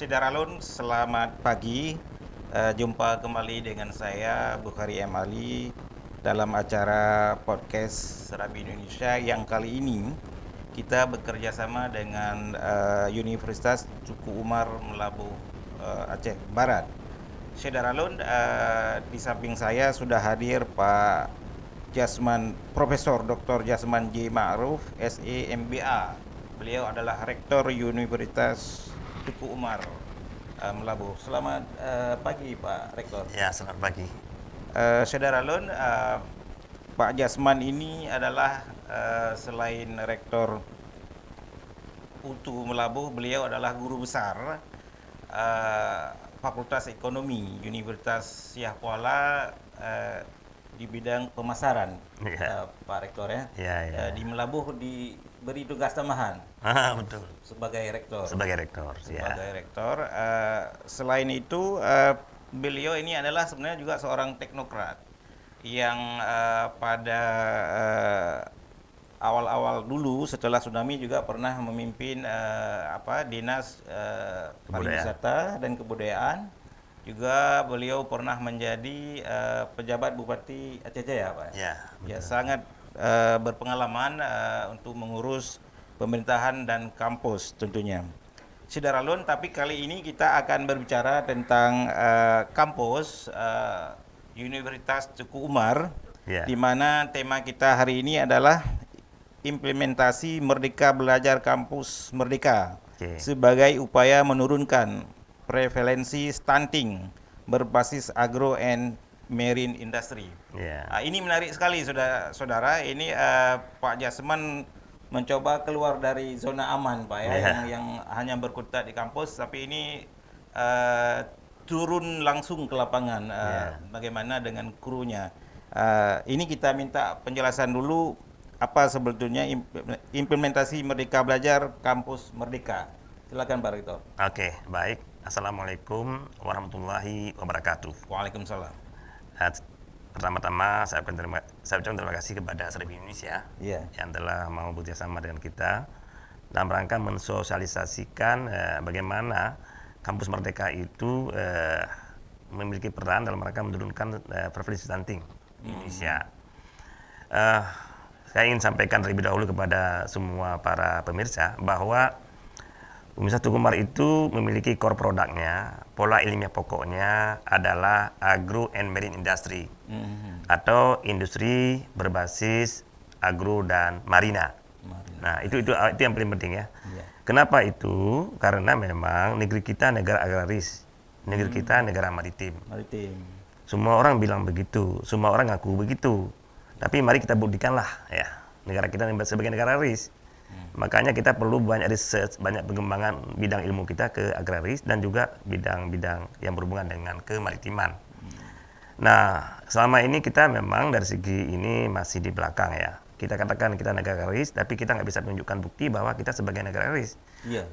Sidaralun, selamat pagi. Jumpa kembali dengan saya Bukhari M. Ali dalam acara podcast Serabi Indonesia yang kali ini kita bekerja sama dengan Universitas Tuku Umar Melabuh Aceh Barat. Sidaralun, di samping saya sudah hadir Pak Profesor Dr. Jasman J. Ma'ruf, SE MBA. Beliau adalah Rektor Universitas Tuku Umar Melabuh. Selamat pagi Pak Rektor. Ya, selamat pagi. Saudara Lun, Pak Jasman ini adalah selain Rektor UTU Melabuh, beliau adalah guru besar uh, Fakultas Ekonomi Universitas Siah Kuala di bidang pemasaran, Ya, Pak Rektor ya. ya. Di Melabuh diberi tugas tambahan Betul. sebagai rektor. Sebagai rektor, Sebagai ya. rektor. Selain itu, beliau ini adalah sebenarnya juga seorang teknokrat yang pada awal-awal dulu setelah tsunami juga pernah memimpin dinas Kebudayaan. pariwisata dan kebudayaan. Juga beliau pernah menjadi pejabat Bupati Aceh Jaya, Pak. Ya, Ya, betul. sangat berpengalaman untuk mengurus pemerintahan dan kampus tentunya. Sidaralun, tapi kali ini kita akan berbicara tentang kampus Universitas Tuku Umar, Ya. di mana tema kita hari ini adalah implementasi Merdeka Belajar Kampus Merdeka Oke. sebagai upaya menurunkan prevalensi stunting berbasis agro and marine industry. Ya. Ini menarik sekali saudara. Ini Pak Jasman mencoba keluar dari zona aman, Pak ya, Ya. yang hanya berkutat di kampus, tapi ini uh, turun langsung ke lapangan, Ya. bagaimana dengan krunya. Ini kita minta penjelasan dulu apa sebetulnya implementasi Merdeka Belajar Kampus Merdeka. Silakan Pak Rektor. Oke, baik. Assalamualaikum warahmatullahi wabarakatuh. Waalaikumsalam. Eh, Pertama-tama saya ucapkan terima kasih kepada Serabi Indonesia Iya. yang telah mau bekerjasama dengan kita dalam rangka mensosialisasikan bagaimana kampus Merdeka itu memiliki peran dalam rangka menurunkan prevalensi stunting di Indonesia. Saya ingin sampaikan terlebih dahulu kepada semua para pemirsa bahwa Universitas Tuku Umar itu memiliki core produknya, pola ilmiah pokoknya adalah agro and marine industry atau industri berbasis agro dan marina. Nah, itu yang paling penting ya. Iya. Kenapa itu? Karena memang negeri kita negara agraris, negeri kita negara maritim. Maritim. Semua orang bilang begitu, semua orang ngaku begitu. Tapi mari kita buktikanlah ya, negara kita sebagai negara agraris. Makanya kita perlu banyak research, banyak pengembangan bidang ilmu kita ke agraris dan juga bidang-bidang yang berhubungan dengan kemaritiman. Nah, selama ini kita memang dari segi ini masih di belakang ya. Kita katakan kita negara agraris, tapi kita nggak bisa menunjukkan bukti bahwa kita sebagai negara agraris. Iya.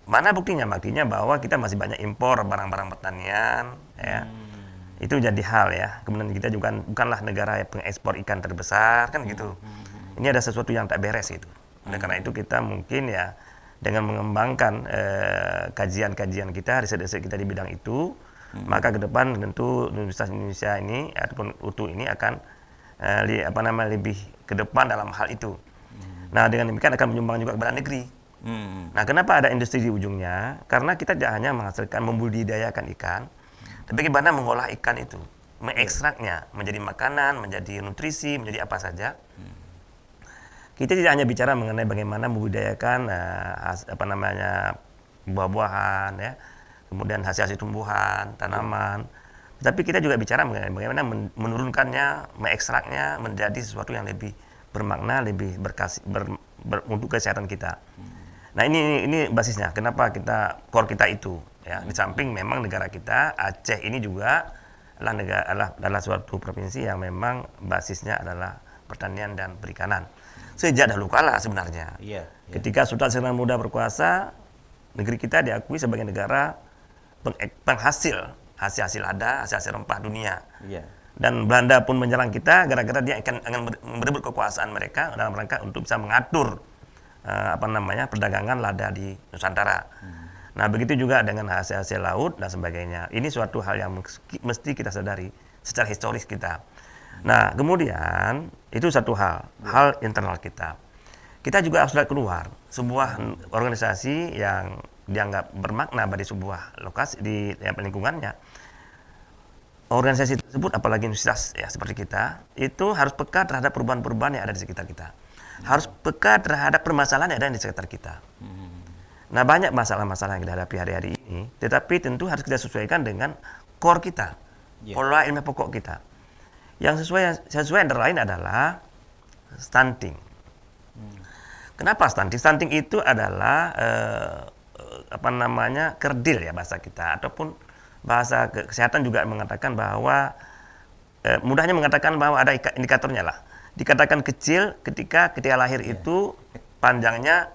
Mana buktinya? Buktinya bahwa kita masih banyak impor barang-barang pertanian, ya. Itu jadi hal ya. Kemudian kita juga bukanlah negara yang pengekspor ikan terbesar kan gitu. Ini ada sesuatu yang tak beres itu. Oleh karena itu kita mungkin ya dengan mengembangkan kajian-kajian kita, riset-riset kita di bidang itu, maka ke depan tentu Universitas Indonesia ini ataupun UTU ini akan lebih ke depan dalam hal itu. Nah, dengan demikian akan menyumbang juga kepada negeri. Nah, kenapa ada industri di ujungnya? Karena kita tidak hanya menghasilkan membudidayakan ikan, tapi bagaimana mengolah ikan itu, mengekstraknya menjadi makanan, menjadi nutrisi, menjadi apa saja. Kita tidak hanya bicara mengenai bagaimana membudidayakan buah-buahan, ya, kemudian hasil-hasil tumbuhan, tanaman, tapi kita juga bicara mengenai bagaimana menurunkannya, mengekstraknya menjadi sesuatu yang lebih bermakna, lebih untuk kesehatan kita. Nah, ini basisnya. Kenapa core kita itu? Ya, di samping memang negara kita, Aceh ini juga adalah suatu provinsi yang memang basisnya adalah pertanian dan perikanan. Sejak dahulu kala sebenarnya. Iya. Ketika Sultan Syarif Muda berkuasa, negeri kita diakui sebagai negara penghasil hasil-hasil lada, hasil-hasil rempah dunia. Iya. Dan Belanda pun menyerang kita gara-gara dia akan merebut kekuasaan mereka dalam rangka untuk bisa mengatur perdagangan lada di Nusantara. Nah, begitu juga dengan hasil-hasil laut dan sebagainya. Ini suatu hal yang mesti kita sadari secara historis kita. Nah, kemudian itu satu hal internal kita. Kita juga harus lihat keluar sebuah organisasi yang dianggap bermakna bagi sebuah lokasi di lingkungannya. Organisasi tersebut, apalagi universitas ya seperti kita, itu harus peka terhadap perubahan-perubahan yang ada di sekitar kita. Harus peka terhadap permasalahan yang ada di sekitar kita. Nah, banyak masalah-masalah yang kita hadapi hari-hari ini, tetapi tentu harus kita sesuaikan dengan core kita, pola ilmu pokok kita. Yang sesuai antara lain adalah stunting. Kenapa stunting? Stunting itu adalah kerdil ya bahasa kita, ataupun bahasa kesehatan juga mengatakan bahwa mudahnya mengatakan bahwa ada indikatornya lah. Dikatakan kecil ketika lahir itu panjangnya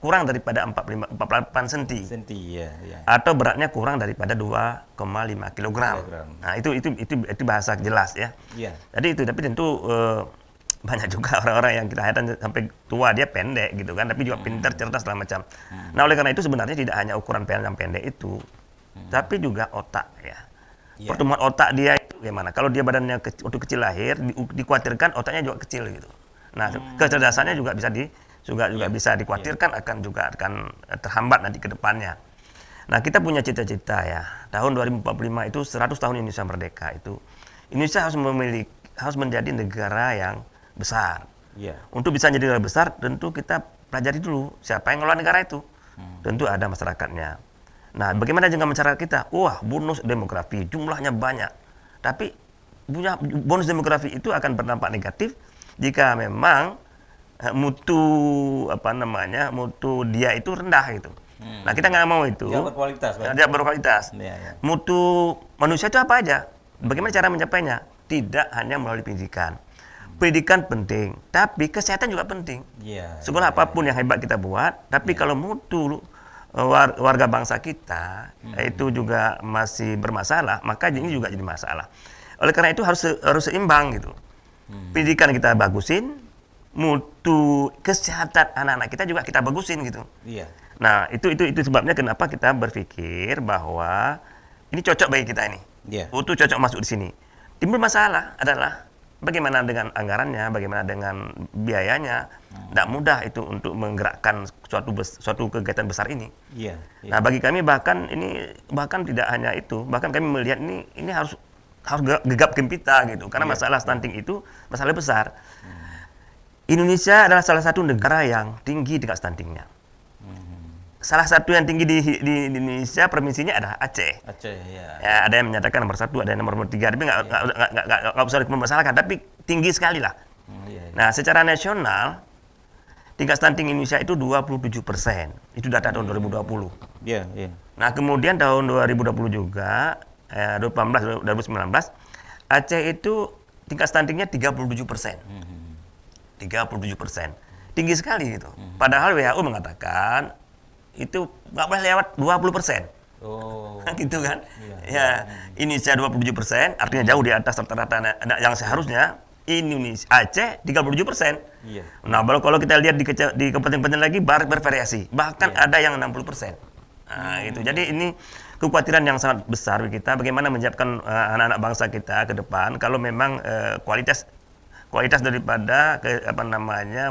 kurang daripada 48 cm. Atau beratnya kurang daripada 2,5 kg. Nah, itu bahasa jelas ya. Jadi itu, tapi tentu banyak juga orang-orang yang kita lihat sampai tua dia pendek gitu kan, tapi juga pintar, cerdas segala macam. Nah, oleh karena itu sebenarnya tidak hanya ukuran yang pendek itu, tapi juga otak ya. Pertumbuhan otak dia itu gimana? Kalau dia badannya waktu kecil lahir, dikhawatirkan otaknya juga kecil gitu. Nah, kecerdasannya juga bisa bisa dikhawatirkan akan terhambat nanti ke depannya. Nah, kita punya cita-cita ya. Tahun 2045 itu 100 tahun Indonesia merdeka itu. Indonesia harus menjadi negara yang besar. Untuk bisa jadi negara besar, tentu kita pelajari dulu siapa yang ngelola negara itu. Tentu ada masyarakatnya. Nah, bagaimana dengan masyarakat kita? Wah, bonus demografi, jumlahnya banyak. Tapi bonus demografi itu akan berdampak negatif jika memang mutu dia itu rendah gitu. Nah, kita nggak mau itu. Tidak berkualitas. Mutu manusia itu apa aja? Bagaimana cara mencapainya? Tidak hanya melalui pendidikan. Pendidikan penting, tapi kesehatan juga penting. Sekolah apapun yang hebat kita buat, tapi kalau mutu warga bangsa kita itu juga masih bermasalah, maka ini juga jadi masalah. Oleh karena itu harus seimbang gitu. Pendidikan kita bagusin, mutu kesehatan anak-anak kita juga kita bagusin gitu. Nah, itu sebabnya kenapa kita berpikir bahwa ini cocok bagi kita ini. Mutu cocok masuk di sini. Timbul masalah adalah bagaimana dengan anggarannya, bagaimana dengan biayanya. Tidak mudah itu untuk menggerakkan suatu kegiatan besar ini. Nah, bagi kami bahkan tidak hanya itu, bahkan kami melihat ini harus gegap gempita gitu, karena masalah stunting itu masalah besar. Indonesia adalah salah satu negara yang tinggi tingkat stuntingnya. Salah satu yang tinggi di Indonesia provinsinya adalah Aceh. Ya, ada yang menyatakan nomor 1, ada yang nomor 3, tapi nggak usah dipermasalahkan, tapi tinggi sekali lah. Nah, secara nasional tingkat stunting Indonesia itu 27%. Itu data tahun 2020. Nah, kemudian tahun 2020 juga 2019 Aceh itu tingkat stuntingnya 37%. 37%. Tinggi sekali gitu. Padahal WHO mengatakan itu nggak boleh lewat 20%. Gitu kan? Indonesia 27%, artinya jauh di atas rata-rata yang seharusnya Indonesia Aceh 37%. Nah, kalau kita lihat di kabupaten-kabupaten lagi bervariasi, bahkan ada yang 60%. Nah, gitu. Jadi ini kekhawatiran yang sangat besar kita, bagaimana menyiapkan anak-anak bangsa kita ke depan kalau memang kualitas daripada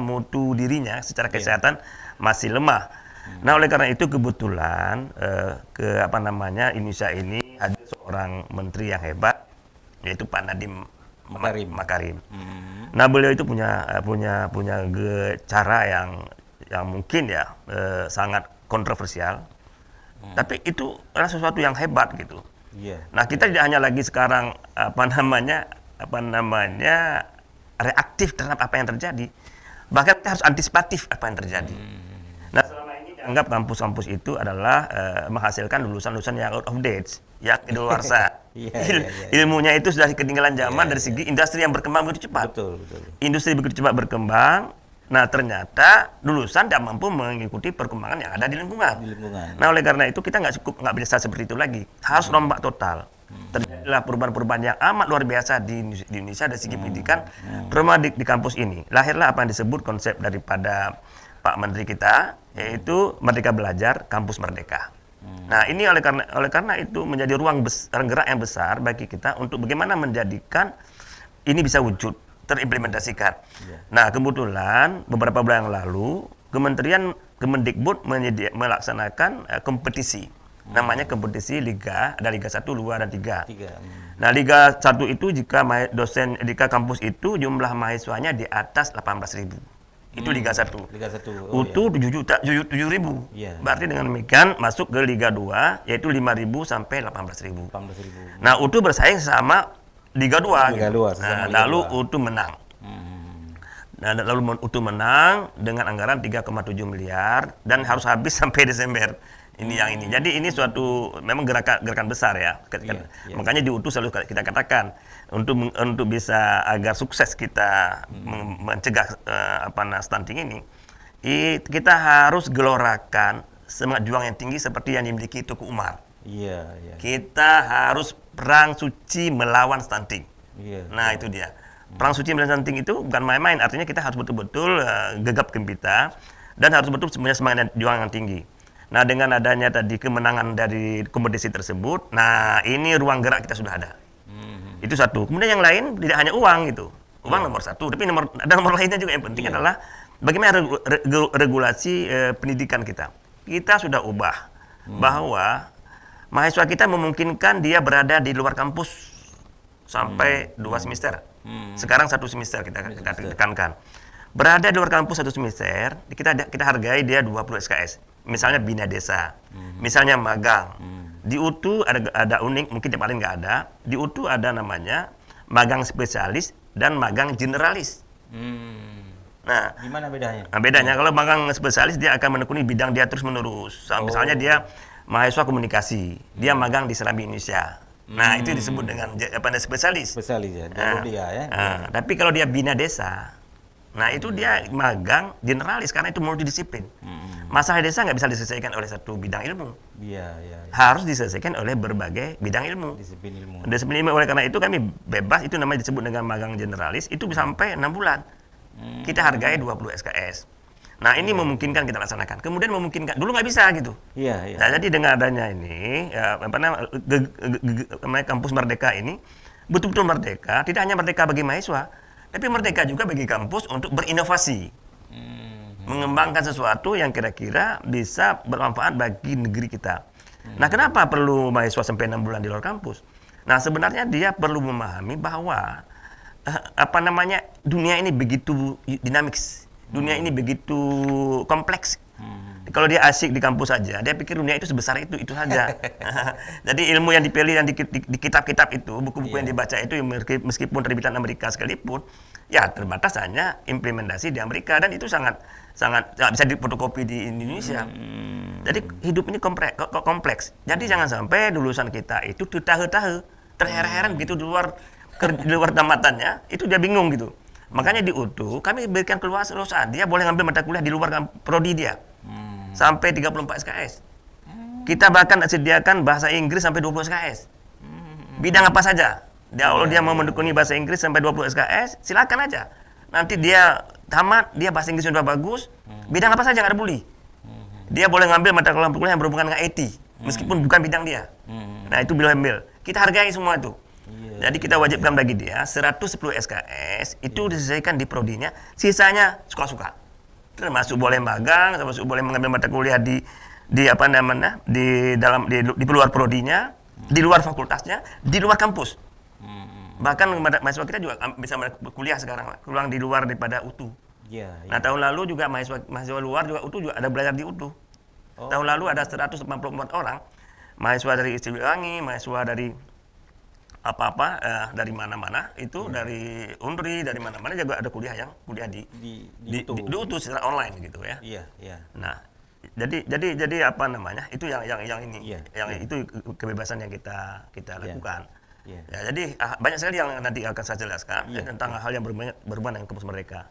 mutu dirinya secara kesehatan masih lemah. Nah, oleh karena itu kebetulan Indonesia ini ada seorang menteri yang hebat, yaitu Pak Nadiem Makarim. Nah, beliau itu punya cara yang mungkin ya sangat kontroversial, tapi itu adalah sesuatu yang hebat gitu. Nah, kita tidak hanya lagi sekarang reaktif terhadap apa yang terjadi, bahkan kita harus antisipatif apa yang terjadi. Nah, selama ini dianggap kampus-kampus itu adalah menghasilkan lulusan-lulusan yang out of date, yang kedaluarsa. Ilmunya itu sudah ketinggalan zaman dari segi industri yang berkembang begitu cepat. Betul. Industri begitu cepat berkembang. Nah, ternyata lulusan tidak mampu mengikuti perkembangan yang ada di lingkungan. Nah, oleh karena itu kita nggak bisa seperti itu lagi. Harus rombak total. Terjadilah perubahan-perubahan yang amat luar biasa di Indonesia dari segi pendidikan, terutama di kampus ini. Lahirlah apa yang disebut konsep daripada Pak Menteri kita, yaitu Merdeka Belajar Kampus Merdeka. Nah, ini oleh karena itu menjadi ruang gerak yang besar bagi kita untuk bagaimana menjadikan ini bisa wujud, terimplementasikan. Nah, kebetulan beberapa bulan yang lalu Kementerian Kemendikbud melaksanakan kompetisi. Namanya kompetisi Liga, ada Liga 1, 2, dan 3. Nah, Liga 1 itu jika kampus itu jumlah mahasiswanya di atas 18.000. Itu Liga 1. Liga 1. Utuh 7.000. Iya. Berarti dengan demikian masuk ke Liga 2 yaitu 5.000 sampai 18.000. 18.000. Nah, Utuh bersaing sama Liga 2. Liga 2, sesama Liga lalu 2. Utuh menang. Nah, lalu Utuh menang dengan anggaran 3,7 miliar dan harus habis sampai Desember. Ini yang ini. Jadi ini suatu memang gerakan besar ya. Makanya di Utuh selalu kita katakan untuk bisa agar sukses kita mencegah stunting ini, kita harus gelorakan semangat juang yang tinggi seperti yang dimiliki Tuku Umar. Kita harus perang suci melawan stunting. Nah, itu dia. Perang suci melawan stunting itu bukan main-main, artinya kita harus betul-betul gegap gempita dan harus betul punya semangat juang yang tinggi. Nah, dengan adanya tadi kemenangan dari kompetisi tersebut, nah ini ruang gerak kita sudah ada. Itu satu. Kemudian yang lain tidak hanya uang gitu. Uang nomor satu, tapi ada nomor lainnya juga yang penting adalah bagaimana regulasi pendidikan kita. Kita sudah ubah bahwa mahasiswa kita memungkinkan dia berada di luar kampus sampai 2 semester. Sekarang 1 semester kita tekankan. Berada di luar kampus 1 semester, kita hargai dia 20 SKS. Misalnya bina desa, misalnya magang. Di UTU ada unik, mungkin yang paling nggak ada. Di UTU ada namanya magang spesialis dan magang generalis. Nah, gimana bedanya? Nah, bedanya kalau magang spesialis dia akan menekuni bidang dia terus menerus. Misalnya dia mahasiswa komunikasi, dia magang di Serambi Indonesia. Nah, itu disebut dengan spesialis. Spesialis ya, jalur dia ya. Tapi kalau dia bina desa, nah itu dia magang generalis karena itu multidisiplin. Masalah desa nggak bisa diselesaikan oleh satu bidang ilmu. Harus diselesaikan oleh berbagai bidang ilmu. Disiplin ilmu. Oleh karena itu kami bebas, itu namanya disebut dengan magang generalis, itu bisa sampai 6 bulan. Kita hargai 20 SKS. Nah, ini memungkinkan kita laksanakan. Kemudian memungkinkan, dulu nggak bisa gitu. Nah, jadi dengan adanya ini, kampus Merdeka ini, betul-betul merdeka, tidak hanya merdeka bagi mahasiswa, tapi merdeka juga bagi kampus untuk berinovasi. Mengembangkan sesuatu yang kira-kira bisa bermanfaat bagi negeri kita. Nah, kenapa perlu mahasiswa sampai 6 bulan di luar kampus? Nah, sebenarnya dia perlu memahami bahwa dunia ini begitu dinamis. Dunia ini begitu kompleks. Kalau dia asik di kampus saja, dia pikir dunia itu sebesar itu saja. Jadi ilmu yang dipilih dan di kitab-kitab itu, buku-buku yang dibaca itu, meskipun terbitan Amerika sekalipun, ya terbatas hanya implementasi di Amerika, dan itu sangat bisa difotokopi di Indonesia. Jadi hidup ini kompleks. Jadi jangan sampai lulusan kita itu tertahe-tahe, terheran-heran begitu di luar tamatannya, itu dia bingung gitu. Makanya di UTU kami berikan keluasan, dia boleh ngambil mata kuliah di luar prodi dia. Sampai 34 SKS. Kita bahkan sediakan bahasa Inggris sampai 20 SKS. Bidang apa saja. Kalau dia mau menekuni bahasa Inggris sampai 20 SKS, silakan aja. Nanti dia tamat, dia bahasa Inggris sudah bagus, bidang apa saja nggak ada bully. Dia boleh ngambil mata kuliah yang berhubungan dengan IT, meskipun bukan bidang dia. Nah, itu boleh ambil. Kita hargai semua itu. Jadi kita wajibkan bagi dia 110 SKS itu diselesaikan di prodinya, sisanya suka-suka. Termasuk boleh magang, termasuk boleh mengambil mata kuliah di luar prodinya, di luar fakultasnya, di luar kampus. Bahkan mahasiswa kita juga bisa kuliah sekarang, pulang di luar daripada UTU. Nah, tahun lalu juga mahasiswa luar juga UTU juga ada belajar di UTU. Tahun lalu ada 184 orang mahasiswa dari Siliwangi, mahasiswa dari dari mana-mana itu, dari UNRI, dari mana-mana juga ada kuliah di UTU secara online gitu ya. Nah, jadi itu yang ini, yang itu kebebasan yang kita lakukan. Ya, jadi banyak sekali yang nanti akan saya jelaskan tentang hal yang berhubungan dengan kampus Merdeka.